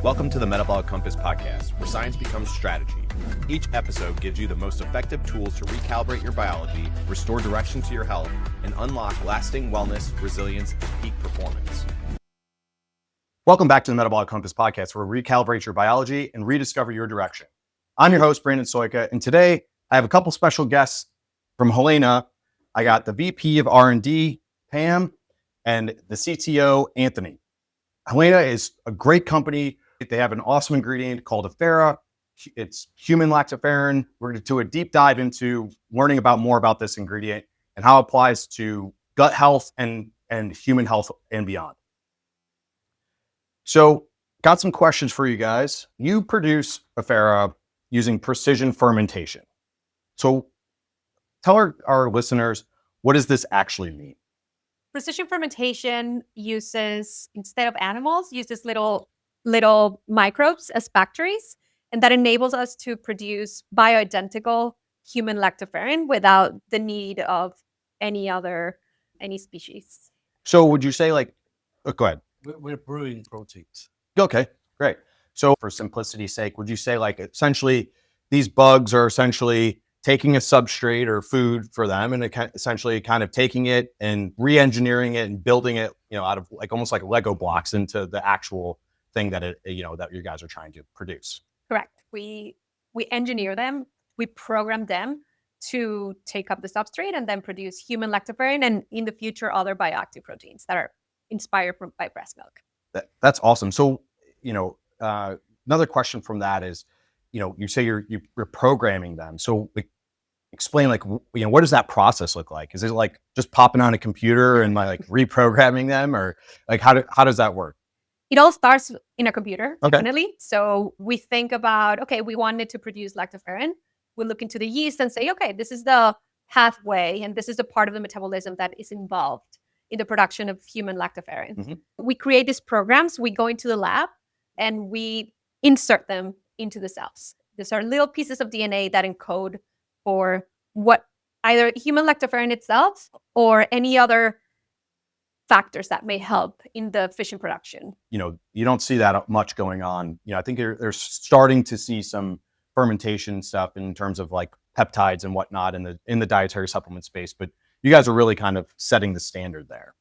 Welcome to the Metabolic Compass podcast, where science becomes strategy. Each episode gives you the most effective tools to recalibrate your biology, restore direction to your health, and unlock lasting wellness, resilience, and peak performance. Welcome back to the Metabolic Compass podcast, where we recalibrate your biology and rediscover your direction. I'm your host, Brandon Soika, and today I have a couple special guests from Helaina. I got the VP of R&D, Pam, and the CTO, Anthony. Helaina is a great company. They have an awesome ingredient called Effera. It's human lactoferrin. We're going to do a deep dive into learning more about this ingredient and how it applies to gut health and human health and beyond. So, got some questions for you guys. You produce Effera using precision fermentation. So, tell our listeners, what does this actually mean? Precision fermentation uses, instead of animals, uses little microbes as factories, and that enables us to produce bioidentical human lactoferrin without the need of any species. So would you say go ahead. We're brewing proteins. Okay, great. So for simplicity's sake, would you say essentially these bugs are essentially taking a substrate or food for them and essentially kind of taking it and re-engineering it and building it, out of almost like Lego blocks into the actual thing that that you guys are trying to produce? Correct. We engineer them, we program them to take up the substrate and then produce human lactoferrin and in the future other bioactive proteins that are inspired by breast milk. That's awesome. So, another question from that is, you say you're programming them. So explain what does that process look like? Is it like just popping on a computer and reprogramming them, or how does that work? It all starts in a computer, okay. Definitely. So we think about, okay, we wanted to produce lactoferrin. We look into the yeast and say, okay, this is the pathway and this is the part of the metabolism that is involved in the production of human lactoferrin. Mm-hmm. We create these programs, we go into the lab and we insert them into the cells. These are little pieces of DNA that encode for what either human lactoferrin itself or any other factors that may help in the fission production. You don't see that much going on. I think they're starting to see some fermentation stuff in terms of peptides and whatnot in the dietary supplement space, but you guys are really kind of setting the standard there.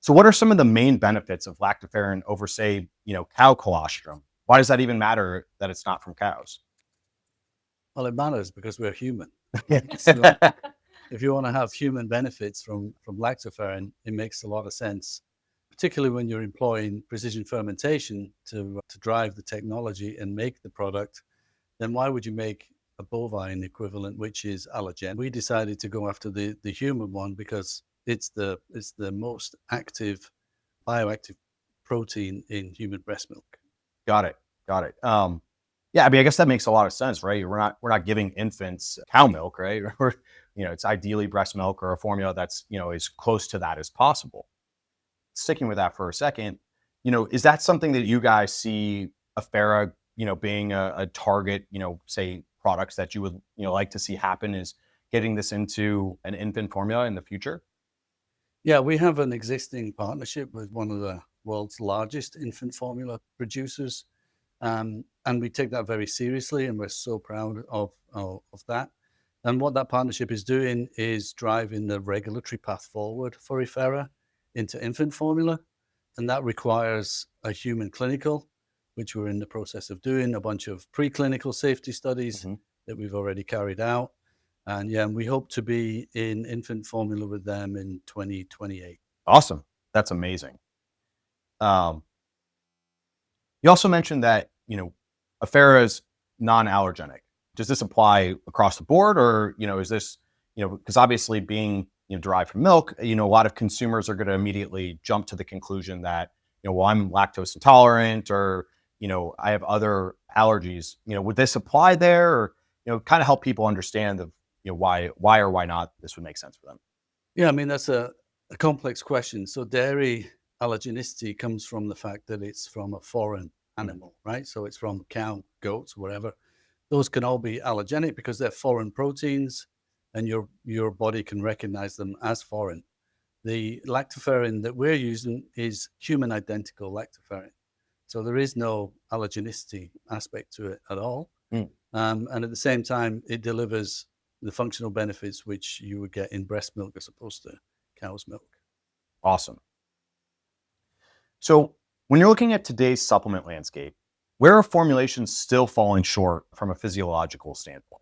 So what are some of the main benefits of lactoferrin over, say, cow colostrum? Why does that even matter that it's not from cows? Well, it matters because we're human. So if you want to have human benefits from lactoferrin, it makes a lot of sense, particularly when you're employing precision fermentation to drive the technology and make the product. Then why would you make a bovine equivalent, which is allergen? We decided to go after the human one because it's the most active bioactive protein in human breast milk. Got it. Yeah, I guess that makes a lot of sense, right? We're not giving infants cow milk, right? It's ideally breast milk or a formula that's, as close to that as possible. Sticking with that for a second, is that something that you guys see Effera, being a target, say products that you would, like to see happen, is getting this into an infant formula in the future? Yeah, we have an existing partnership with one of the world's largest infant formula producers. And we take that very seriously, and we're so proud of that. And what that partnership is doing is driving the regulatory path forward for Effera into infant formula. And that requires a human clinical, which we're in the process of doing, a bunch of preclinical safety studies mm-hmm. that we've already carried out. And we hope to be in infant formula with them in 2028. Awesome. That's amazing. You also mentioned that, Effera is non-allergenic. Does this apply across the board, or, is this, because obviously being, derived from milk, a lot of consumers are going to immediately jump to the conclusion that, well, I'm lactose intolerant, or, I have other allergies. Would this apply there, or, kind of help people understand why or why not this would make sense for them? Yeah, that's a complex question. So dairy allergenicity comes from the fact that it's from a foreign animal, right? So it's from cow, goats, whatever. Those can all be allergenic because they're foreign proteins and your body can recognize them as foreign. The lactoferrin that we're using is human identical lactoferrin. So there is no allergenicity aspect to it at all. Mm. And at the same time, it delivers the functional benefits which you would get in breast milk as opposed to cow's milk. Awesome. So when you're looking at today's supplement landscape, where are formulations still falling short from a physiological standpoint?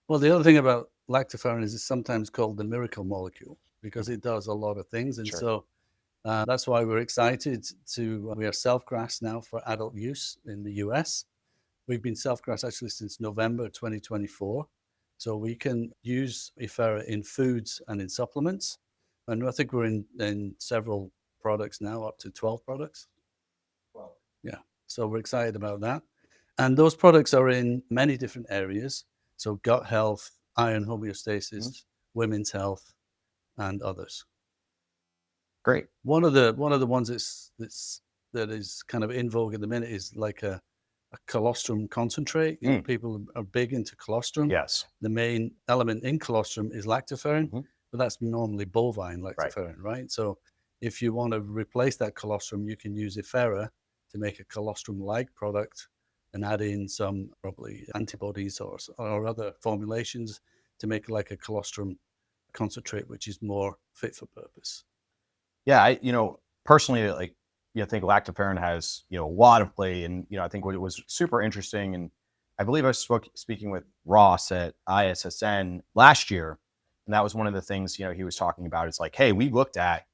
Well, the other thing about lactoferrin is it's sometimes called the miracle molecule because it does a lot of things. And Sure. so that's why we're excited we are self-GRAS now for adult use in the US. We've been self-GRAS actually since November 2024. So we can use Effera in foods and in supplements. And I think we're in several products now, up to 12 products. Wow. Yeah. So we're excited about that. And those products are in many different areas. So gut health, iron homeostasis, women's health, and others. Great. One of the ones that is kind of in vogue at the minute is like a colostrum concentrate. You know, people are big into colostrum. Yes. The main element in colostrum is lactoferrin, but that's normally bovine lactoferrin, right? So if you want to replace that colostrum, you can use Effera to make a colostrum-like product and add in some probably antibodies or other formulations to make like a colostrum concentrate, which is more fit for purpose. Yeah, I personally, like, I think lactoferrin has, a lot of play. And, I think what was super interesting, and I believe I was speaking with Ross at ISSN last year, and that was one of the things, he was talking about. It's like, hey, we looked at,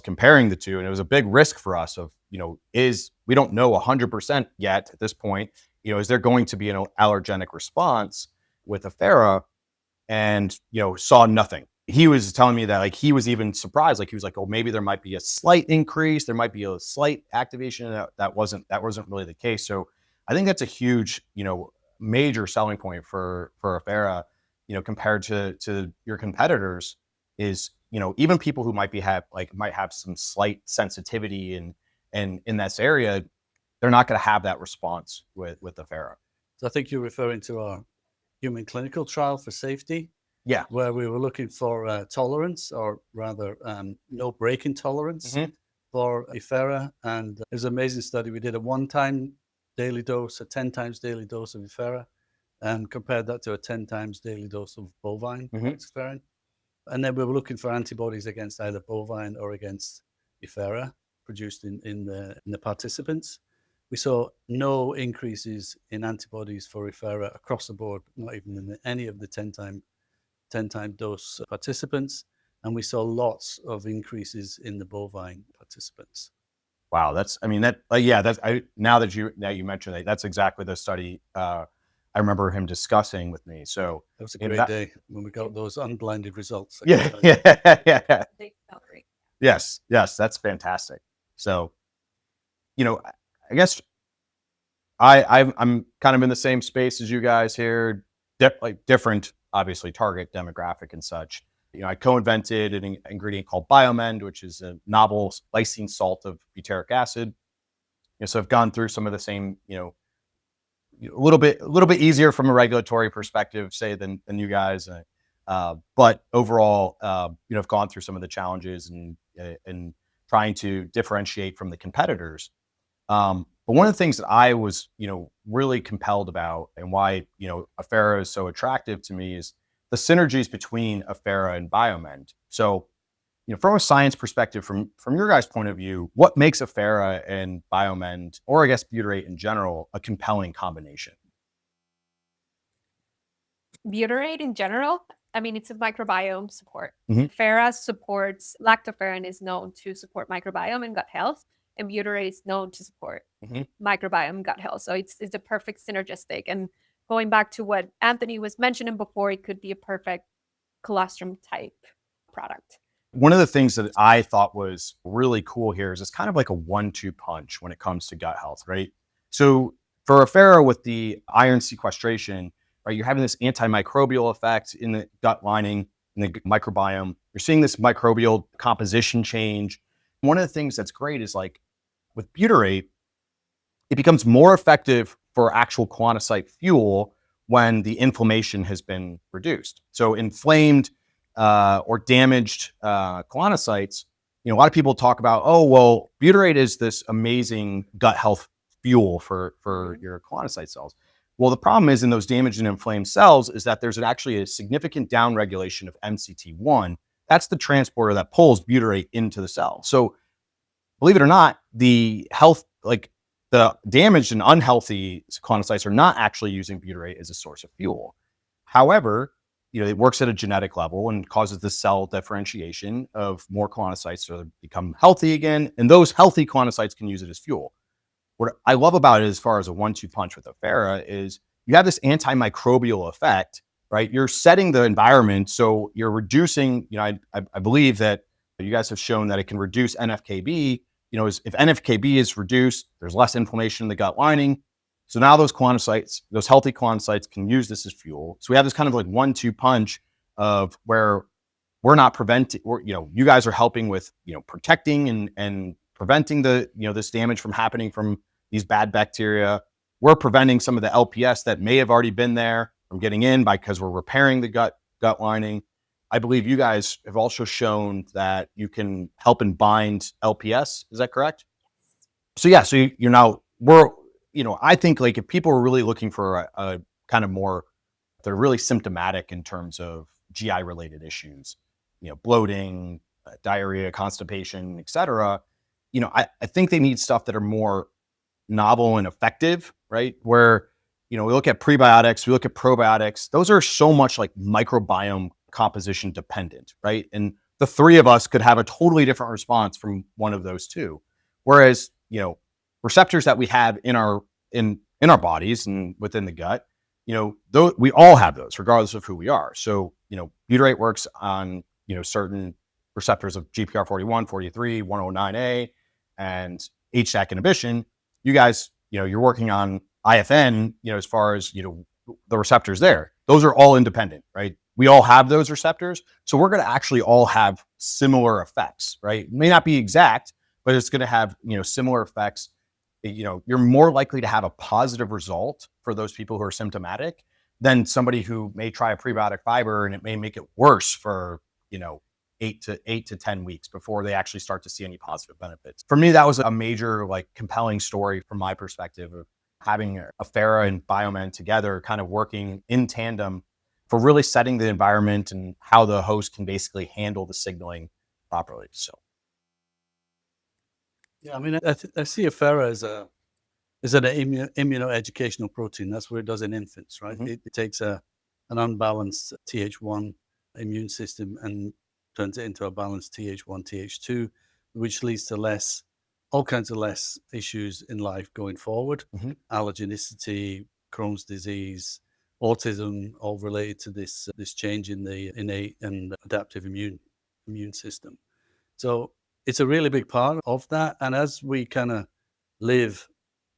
comparing the two, and it was a big risk for us of, we don't know 100% yet at this point, is there going to be an allergenic response with Effera? And, saw nothing. He was telling me that, like, he was even surprised. Like, he was like, oh, maybe there might be a slight increase. There might be a slight activation. That wasn't really the case. So I think that's a huge, major selling point for Effera, compared to your competitors is, even people who might have some slight sensitivity and in this area, they're not going to have that response with Effera. So I think you're referring to our human clinical trial for safety. Yeah. Where we were looking for tolerance, or rather no break-in tolerance for Effera. And it was an amazing study. We did a 1-time daily dose, a 10 times daily dose of Effera, and compared that to a 10 times daily dose of bovine lactoferrin. And then we were looking for antibodies against either bovine or against Effera produced in the participants. We saw no increases in antibodies for Effera across the board, not even in any of the 10-time dose participants, and we saw lots of increases in the bovine participants. Wow, now that you mentioned that, that's exactly the study I remember him discussing with me. So it was a great day when we got those unblinded results. Yeah. They felt great. Yes, that's fantastic. So, I guess I'm kind of in the same space as you guys here, different, obviously, target demographic and such. I co-invented an ingredient called BIOMEnd, which is a novel lysine salt of butyric acid. So I've gone through some of the same, a little bit easier from a regulatory perspective, say, than you guys. But overall, I've gone through some of the challenges and trying to differentiate from the competitors. But one of the things that I was, really compelled about, and why, Effera is so attractive to me, is the synergies between Effera and BIOMEnd. So, from a science perspective, from your guys' point of view, what makes Effera and BIOMEnd, or I guess butyrate in general, a compelling combination? Butyrate in general, I mean, it's a microbiome support. Mhm. Effera supports, lactoferrin is known to support microbiome and gut health, and butyrate is known to support microbiome and gut health. So it's a perfect synergistic. And going back to what Anthony was mentioning before, it could be a perfect colostrum type product. One of the things that I thought was really cool here is it's kind of like a 1-2 punch when it comes to gut health, right? So for Effera, with the iron sequestration, right, you're having this antimicrobial effect in the gut lining, in the microbiome. You're seeing this microbial composition change. One of the things that's great is, like, with butyrate, it becomes more effective for actual colonocyte fuel when the inflammation has been reduced. So inflamed or damaged colonocytes, a lot of people talk about, oh, well, butyrate is this amazing gut health fuel for your colonocyte cells. Well, the problem is in those damaged and inflamed cells is that there's actually a significant downregulation of MCT1. That's the transporter that pulls butyrate into the cell. So believe it or not, the damaged and unhealthy colonocytes are not actually using butyrate as a source of fuel. However, it works at a genetic level and causes the cell differentiation of more colonocytes to become healthy again. And those healthy colonocytes can use it as fuel. What I love about it as far as a 1-2 punch with Effera is you have this antimicrobial effect, right? You're setting the environment. So you're reducing, I believe that you guys have shown that it can reduce NFKB. If NFKB is reduced, there's less inflammation in the gut lining. So now those colonocytes, those healthy colonocytes can use this as fuel. So we have this kind of like 1-2 punch of where we're not preventing, you guys are helping with, protecting and preventing the, this damage from happening from these bad bacteria. We're preventing some of the LPS that may have already been there from getting in because we're repairing the gut lining. I believe you guys have also shown that you can help and bind LPS. Is that correct? So yeah, so you're now, I think like if people are really looking for a kind of more, they're really symptomatic in terms of GI related issues, bloating, diarrhea, constipation, etc. I think they need stuff that are more novel and effective, right? Where, we look at prebiotics, we look at probiotics, those are so much like microbiome composition dependent, right? And the three of us could have a totally different response from one of those two. Whereas, receptors that we have in our bodies and within the gut, we all have those regardless of who we are. So, butyrate works on, certain receptors of GPR41, 43, 109A, and HDAC inhibition. You guys, you're working on IFN, as far as, the receptors there. Those are all independent, right? We all have those receptors. So we're going to actually all have similar effects, right? It may not be exact, but it's going to have, similar effects. You're more likely to have a positive result for those people who are symptomatic than somebody who may try a prebiotic fiber and it may make it worse for, 8 to 10 weeks before they actually start to see any positive benefits. For me, that was a major, compelling story from my perspective of having Effera and BIOMEnd together, kind of working in tandem for really setting the environment and how the host can basically handle the signaling properly. So, yeah, I mean, I see Effera as an immunoeducational protein. That's what it does in infants, right? Mhm. It takes an unbalanced Th1 immune system and turns it into a balanced Th1, Th2, which leads to all kinds of less issues in life going forward. Mhm. Allergenicity, Crohn's disease, autism, all related to this change in the innate and adaptive immune system. So it's a really big part of that. And as we kind of live,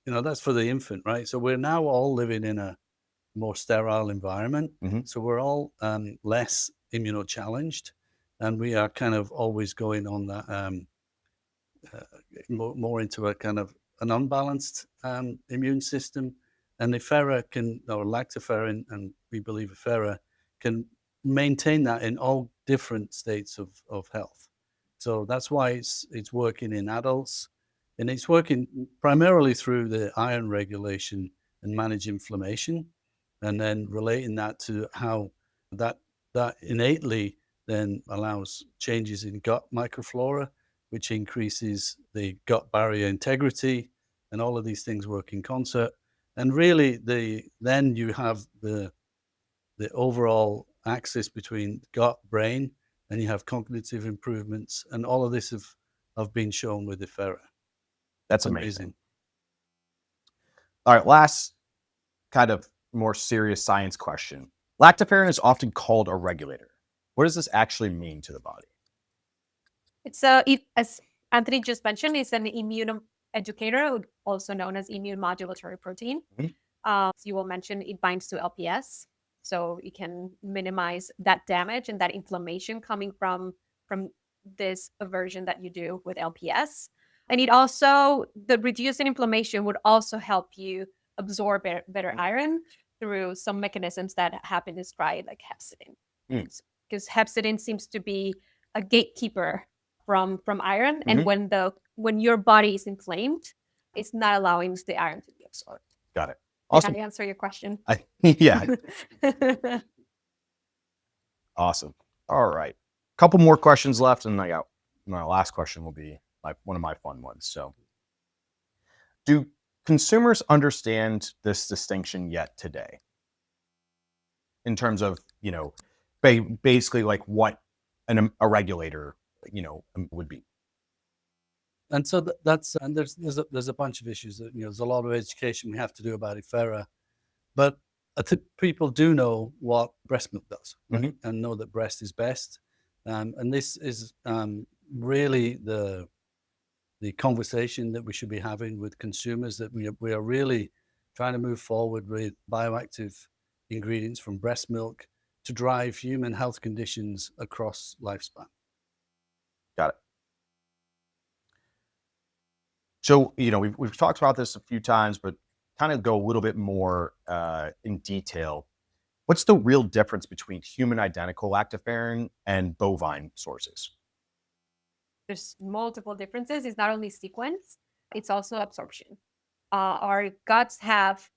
that's for the infant, right? So we're now all living in a more sterile environment. Mhm. So we're all less immunochallenged, and we are kind of always going on that more into a kind of an unbalanced immune system. And Effera or Lactoferrin, and we believe Effera can maintain that in all different states of health. So that's why it's working in adults, and it's working primarily through the iron regulation and manage inflammation, and then relating that to how that innately then allows changes in gut microflora, which increases the gut barrier integrity, and all of these things work in concert. And really, then you have the overall axis between gut, brain, and you have cognitive improvements, and all of this have been shown with Effera. That's It's amazing. All right, last kind of more serious science question. Lactoferrin is often called a regulator. What does this actually mean to the body? It's as Anthony just mentioned, it's an immune educator, also known as immune modulatory protein. Mhm. As you will mention, it binds to LPS, so it can minimize that damage and that inflammation coming from this aversion that you do with LPS. And it also, the reducing inflammation would also help you absorb better iron through some mechanisms that have been described, like hepcidin. Mm. Because hepcidin seems to be a gatekeeper from iron, Mhm. and when your body is inflamed, it's not allowing the iron to be absorbed. Got it. Did Awesome. I answer your question? Yeah. Awesome. All right. Couple more questions left, and my last question will be one of my fun ones. So, do consumers understand this distinction yet today? In terms of, basically like what a regulator, would be. And so that's and there's a bunch of issues that there's a lot of education we have to do about Effera, but I think people do know what breast milk does, right? And know that breast is best. And this is really the conversation that we should be having with consumers, that we are really trying to move forward with bioactive ingredients from breast milk to drive human health conditions across lifespan. Got it. So, we've talked about this a few times, but kind of go a little bit more in detail. What's the real difference between human identical lactoferrin and bovine sources? There's multiple differences. It's not only sequence, it's also absorption. Our guts have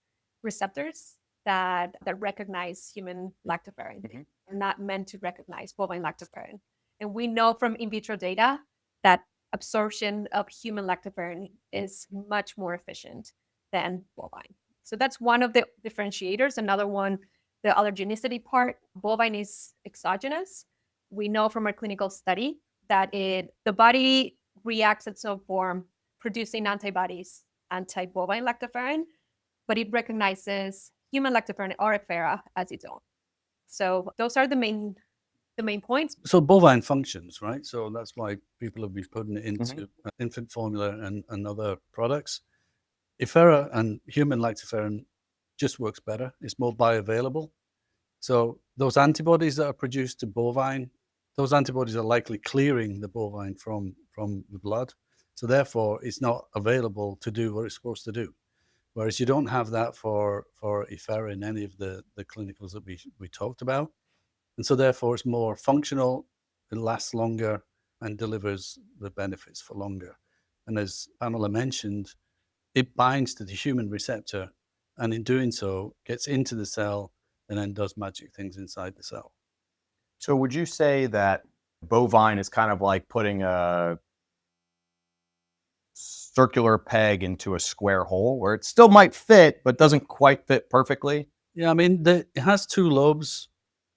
receptors that recognize human lactoferrin. They're not meant to recognize bovine lactoferrin. And we know from in vitro data that absorption of human lactoferrin is much more efficient than bovine. So that's one of the differentiators. Another one, the allergenicity part. Bovine is exogenous. We know from our clinical study that the body reacts at some form producing antibodies, anti-bovine lactoferrin, but it recognizes human lactoferrin or Effera as its own. So those are the main points. So bovine functions, right? So that's why people have been putting it into infant formula and other products. Effera and human lactoferrin just works better. It's more bioavailable. So those antibodies that are produced to bovine, those antibodies are likely clearing the bovine from the blood. So therefore, it's not available to do what it's supposed to do. Whereas you don't have that for Effera in any of the clinicals that we talked about. And so therefore, it's more functional, it lasts longer, and delivers the benefits for longer. And as Pamela mentioned, it binds to the human receptor, and in doing so, gets into the cell and then does magic things inside the cell. So would you say that bovine is kind of like putting a circular peg into a square hole, where it still might fit, but doesn't quite fit perfectly? Yeah, I mean, it has two lobes,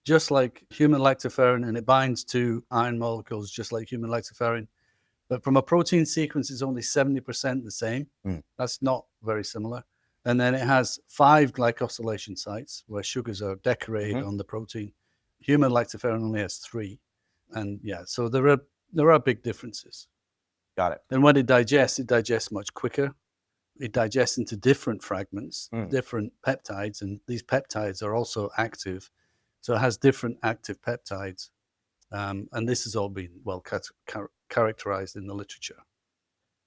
just like human lactoferrin, and it binds to iron molecules, just like human lactoferrin. But from a protein sequence, it's only 70% the same. That's not very similar. And then it has 5 glycosylation sites where sugars are decorated on the protein. Human lactoferrin only has 3. And so there are big differences. Got it. And when it digests much quicker. It digests into different fragments, different peptides, and these peptides are also active. So it has different active peptides. And this has all been well characterized in the literature.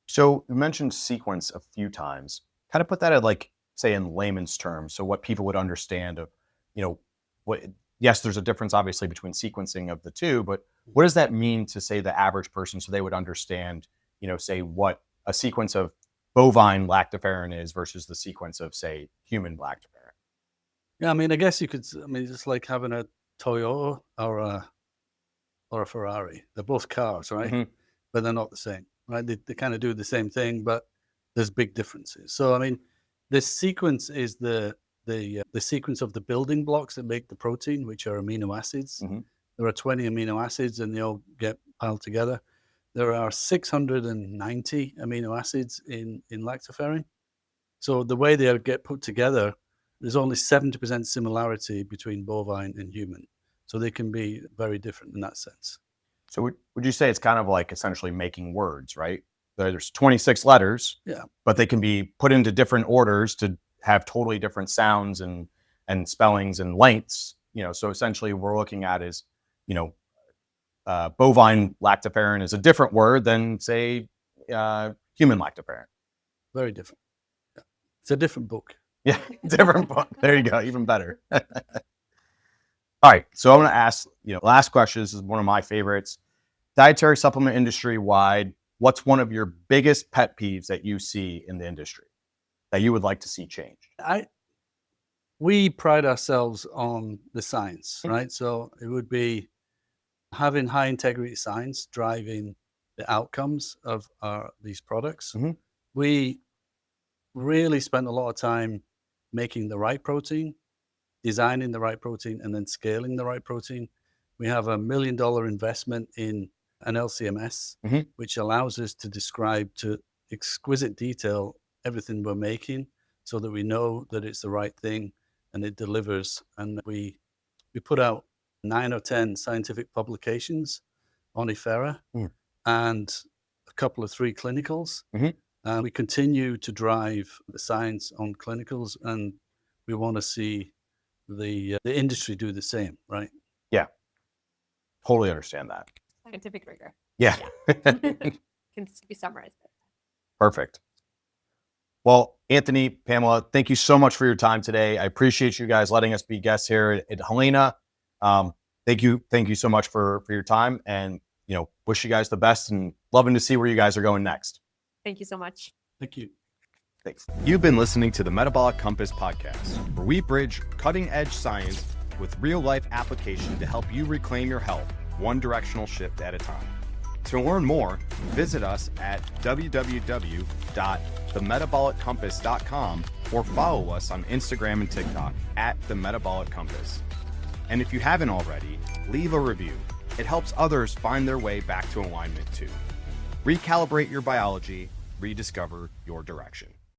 So you mentioned sequence a few times. Kind of put that at say in layman's terms, so what people would understand of, yes, there's a difference obviously between sequencing of the two, but what does that mean to, say, the average person, so they would understand, say, what a sequence of bovine lactoferrin is versus the sequence of, say, human lactoferrin? Yeah, I mean, I guess you could, it's like having a Toyota or a Ferrari. They're both cars, right? But they're not the same, right? They kind of do the same thing, but there's big differences. So, I mean, this sequence is the sequence of the building blocks that make the protein, which are amino acids. There are 20 amino acids, and they all get piled together. There are 690 amino acids in lactoferrin. So the way they get put together, there's only 70% similarity between bovine and human. So they can be very different in that sense. So would you say it's kind of like essentially making words, right? There's 26 letters, but they can be put into different orders to have totally different sounds and spellings and lengths. So essentially what we're looking at is, bovine lactoferrin is a different word than, say, human lactoferrin. Very different. Yeah. It's a different book. Yeah, different book. There you go. Even better. All right. So I'm going to ask, last question. This is one of my favorites. dietary supplement industry wide, what's one of your biggest pet peeves that you see in the industry that you would like to see changed? We pride ourselves on the science, right? So it would be having high integrity science driving the outcomes of these products. We really spent a lot of time making the right protein, designing the right protein, and then scaling the right protein. We have $1 million investment in an LCMS, which allows us to describe to exquisite detail everything we're making so that we know that it's the right thing and it delivers. And we put out 9 or 10 scientific publications on Effera and a couple of 3 clinicals. And we continue to drive the science on clinicals, and we want to see the industry do the same, right? Yeah, totally understand that. Scientific rigor. Yeah. Can be summarized. Perfect. Well, Anthony, Pamela, thank you so much for your time today. I appreciate you guys letting us be guests here at Helaina. Thank you so much for your time, and wish you guys the best and loving to see where you guys are going next. Thank you so much. Thank you. Thanks. You've been listening to the Metabolic Compass podcast, where we bridge cutting-edge science with real-life application to help you reclaim your health, one directional shift at a time. To learn more, visit us at www.themetaboliccompass.com or follow us on Instagram and TikTok at The Metabolic Compass. And if you haven't already, leave a review. It helps others find their way back to alignment too. Recalibrate your biology, rediscover your direction.